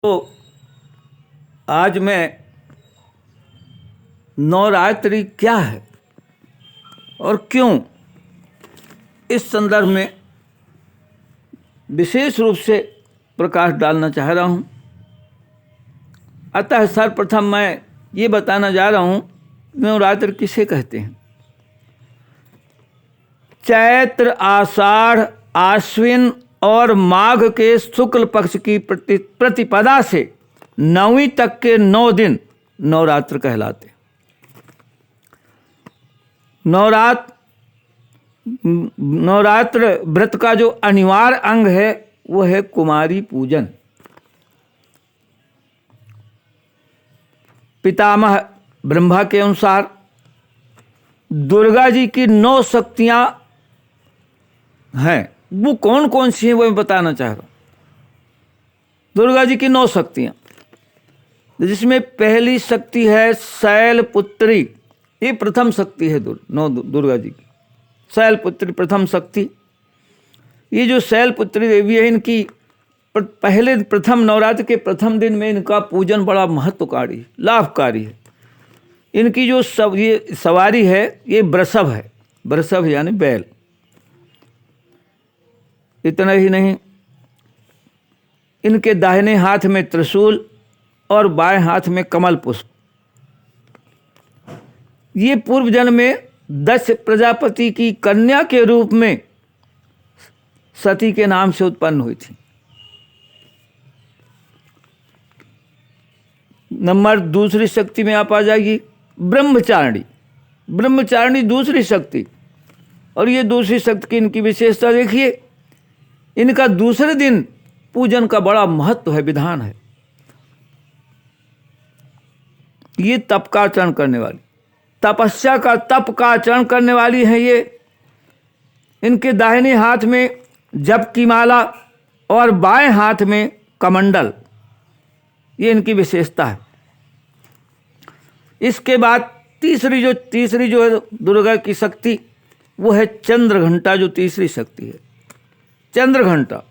तो आज मैं नवरात्रि क्या है और क्यों, इस संदर्भ में विशेष रूप से प्रकाश डालना चाह रहा हूँ। अतः सर्वप्रथम मैं ये बताना जा रहा हूँ नवरात्र किसे कहते हैं। चैत्र, आषाढ़, आश्विन और माघ के शुक्ल पक्ष की प्रतिपदा से नवीं तक के 9 दिन नवरात्र कहलाते। नवरात्र व्रत का जो अनिवार्य अंग है वो है कुमारी पूजन। पितामह ब्रह्मा के अनुसार दुर्गा जी की 9 शक्तियां हैं। वो कौन कौन सी हैं वो मैं बताना चाह रहा हूँ। दुर्गा जी की 9 शक्तियां, जिसमें पहली शक्ति है शैलपुत्री। ये प्रथम शक्ति है दुर्गा जी की, शैलपुत्री प्रथम शक्ति। ये जो शैलपुत्री देवी है, इनकी प्रथम नवरात्र के प्रथम दिन में इनका पूजन बड़ा महत्वकारी, लाभकारी है। इनकी जो ये सवारी है ये वृषभ है, वृषभ यानी बैल। इतना ही नहीं, इनके दाहिने हाथ में त्रिशूल और बाएं हाथ में कमल पुष्प। ये पूर्व जन्म में दक्ष प्रजापति की कन्या के रूप में सती के नाम से उत्पन्न हुई थी। नंबर दूसरी शक्ति में आप आ जाएगी ब्रह्मचारिणी। ब्रह्मचारिणी दूसरी शक्ति, और ये दूसरी शक्ति की इनकी विशेषता देखिए, इनका दूसरे दिन पूजन का बड़ा महत्व है, विधान है। ये तप का आचरण करने वाली, तपस्या का तप का आचरण करने वाली है। ये इनके दाहिने हाथ में जप की माला और बाएं हाथ में कमंडल, ये इनकी विशेषता है। इसके बाद तीसरी जो है दुर्गा की शक्ति, वो है चंद्र घंटा, जो तीसरी शक्ति है चंद्र घंटा।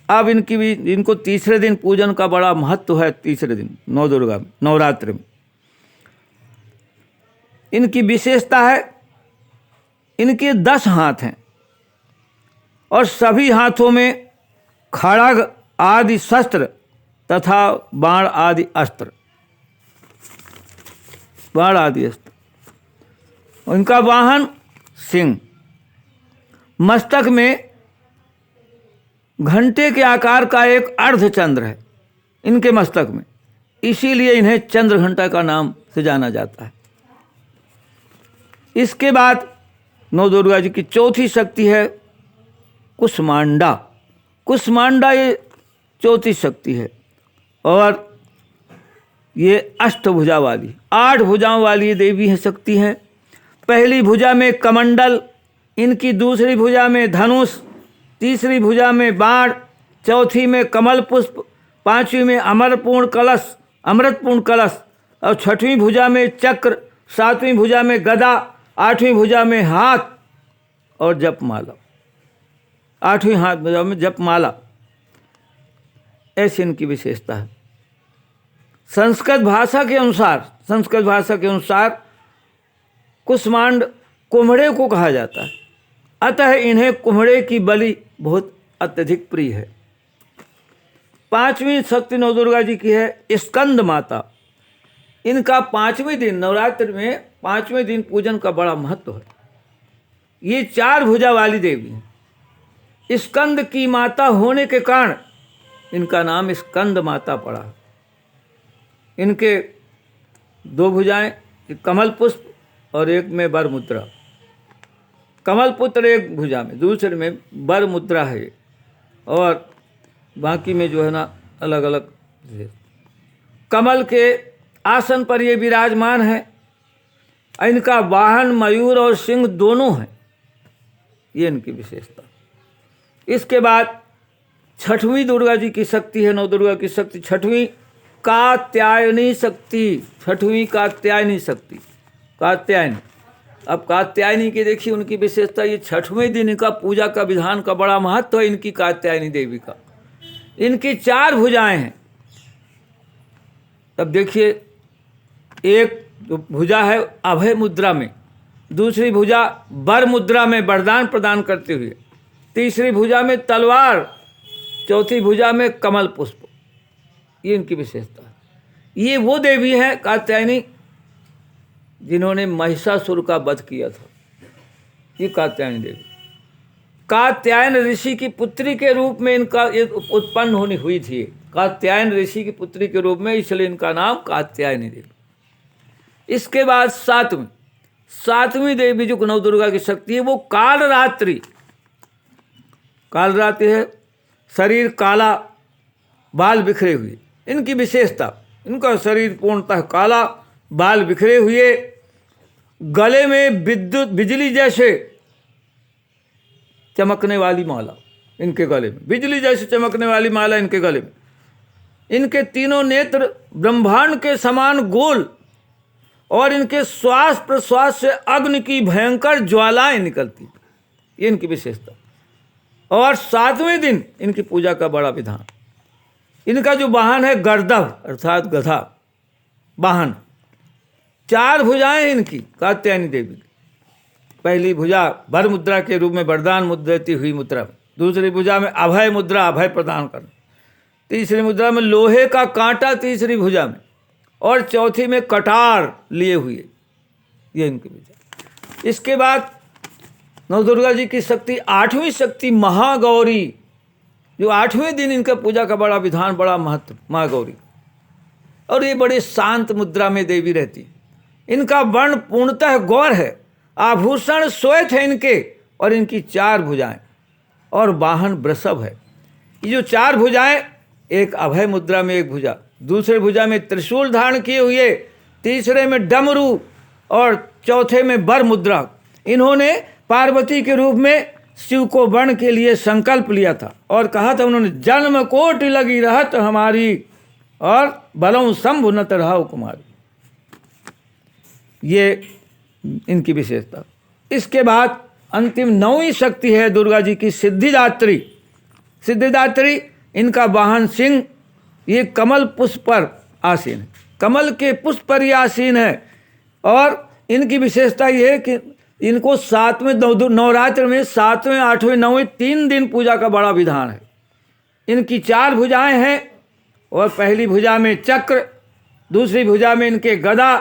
अब इनको तीसरे दिन पूजन का बड़ा महत्व है। तीसरे दिन नवरात्र में इनकी विशेषता है, इनके 10 हाथ हैं और सभी हाथों में खड्ग आदि शस्त्र तथा बाण आदि अस्त्र। इनका वाहन सिंह, मस्तक में घंटे के आकार का एक अर्धचंद्र है इनके मस्तक में, इसीलिए इन्हें चंद्र घंटा का नाम से जाना जाता है। इसके बाद नौ दुर्गा जी की चौथी शक्ति है कुष्मांडा। कुष्मांडा ये चौथी शक्ति है और ये अष्टभुजा वाली, 8 भुजाओं वाली ये देवी है, शक्ति है। पहली भुजा में कमंडल, इनकी दूसरी भुजा में धनुष, तीसरी भुजा में बाण, चौथी में कमल पुष्प, पांचवी में अमरपूर्ण कलश और छठवीं भुजा में चक्र, सातवीं भुजा में गदा, आठवीं भुजा में हाथ और जपमाला। 8वीं हाथ भुजा में जपमाला, ऐसी इनकी विशेषता है। संस्कृत भाषा के अनुसार कुष्मांड कुम्हड़े को कहा जाता है, अतः इन्हें कुम्हड़े की बलि बहुत अत्यधिक प्रिय है। 5वीं शक्ति नवदुर्गा जी की है स्कंद माता। इनका 5वें दिन, नवरात्र में 5वें दिन पूजन का बड़ा महत्व है। ये 4 भुजा वाली देवी हैं। स्कंद की माता होने के कारण इनका नाम स्कंद माता पड़ा। इनके 2 भुजाएं, एक कमल पुष्प और एक में वर मुद्रा। कमल पुत्र एक भुजा में, दूसरे में वर मुद्रा है और बाकी में जो है ना अलग अलग। कमल के आसन पर ये विराजमान है। इनका वाहन मयूर और सिंह दोनों हैं, ये इनकी विशेषता। इसके बाद 6वीं दुर्गा जी की शक्ति है, नौ दुर्गा की शक्ति 6वीं कात्यायनी शक्ति। 6वीं कात्यायनी शक्ति, कात्यायनी। अब कात्यायनी की देखिए उनकी विशेषता, ये 6वें दिन इनका पूजा का विधान का बड़ा महत्व है इनकी कात्यायनी देवी का। इनकी 4 भुजाएं हैं, तब देखिए, एक जो भुजा है अभय मुद्रा में, दूसरी भुजा वर मुद्रा में वरदान प्रदान करते हुए, तीसरी भुजा में तलवार, चौथी भुजा में कमल पुष्प। ये इनकी विशेषता है। ये वो देवी है कात्यायनी जिन्होंने महिषासुर का वध किया था। ये कात्यायनी देवी कात्यायन ऋषि की पुत्री के रूप में इनका उत्पन्न होनी हुई थी। कात्यायन ऋषि की पुत्री के रूप में, इसलिए इनका नाम कात्यायनी देवी। इसके बाद सातवीं देवी जो नवदुर्गा की शक्ति है वो कालरात्रि। कालरात्रि है, शरीर काला, बाल बिखरे हुए। इनकी विशेषता, इनका शरीर पूर्णतः काला, बाल बिखरे हुए, गले में विद्युत बिजली जैसे चमकने वाली माला इनके गले में, बिजली जैसे चमकने वाली माला इनके गले में। इनके तीनों नेत्र ब्रह्मांड के समान गोल और इनके श्वास प्रश्वास से अग्नि की भयंकर ज्वालाएं निकलती। ये इनकी विशेषता। और 7वें दिन इनकी पूजा का बड़ा विधान। इनका जो वाहन है गर्दभ अर्थात गधा वाहन। 4 भुजाएं इनकी कात्यायनी देवी की। पहली भुजा वर मुद्रा के रूप में वरदान मुद्रा देती हुई मुद्रा में, दूसरी भुजा में अभय मुद्रा, अभय प्रदान करना, तीसरी मुद्रा में लोहे का कांटा तीसरी भुजा में, और चौथी में कटार लिए हुए। ये इनकी भुजा। इसके बाद नवदुर्गा जी की शक्ति 8वीं शक्ति महागौरी, जो 8वें दिन इनका पूजा का बड़ा विधान, बड़ा महत्व, महागौरी। और ये बड़े शांत मुद्रा में देवी रहती। इनका वर्ण पूर्णतः गौर है, आभूषण श्वेत है इनके, और इनकी 4 भुजाएं और वाहन वृषभ है। ये जो 4 भुजाएं, एक अभय मुद्रा में एक भुजा, दूसरे भुजा में त्रिशूल धारण किए हुए, तीसरे में डमरू और चौथे में वर मुद्रा। इन्होंने पार्वती के रूप में शिव को वर्ण के लिए संकल्प लिया था और कहा था उन्होंने, जन्म कोटि लगी रहत हमारी और बलों शंभु नत रहा कुमारी। ये इनकी विशेषता। इसके बाद अंतिम 9वीं शक्ति है दुर्गा जी की सिद्धिदात्री। सिद्धिदात्री, इनका वाहन सिंह, ये कमल पुष्प पर आसीन है, कमल के पुष्प पर ही आसीन है। और इनकी विशेषता ये है कि इनको 7वें नवरात्र में 7वें 8वें 9वें 3 दिन पूजा का बड़ा विधान है। इनकी 4 भुजाएं हैं, और पहली भुजा में चक्र, दूसरी भुजा में इनके गदा,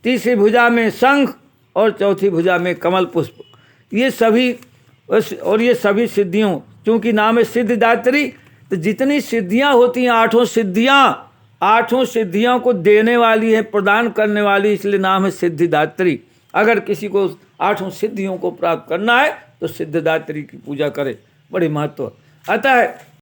तीसरी भुजा में शंख और चौथी भुजा में कमल पुष्प। ये सभी, और ये सभी सिद्धियों, चूँकि नाम है सिद्धिदात्री, तो जितनी सिद्धियां होती हैं, 8 सिद्धियों को देने वाली है, प्रदान करने वाली, इसलिए नाम है सिद्धिदात्री। अगर किसी को 8 सिद्धियों को प्राप्त करना है तो सिद्धिदात्री की पूजा करे, बड़ी महत्व। अतः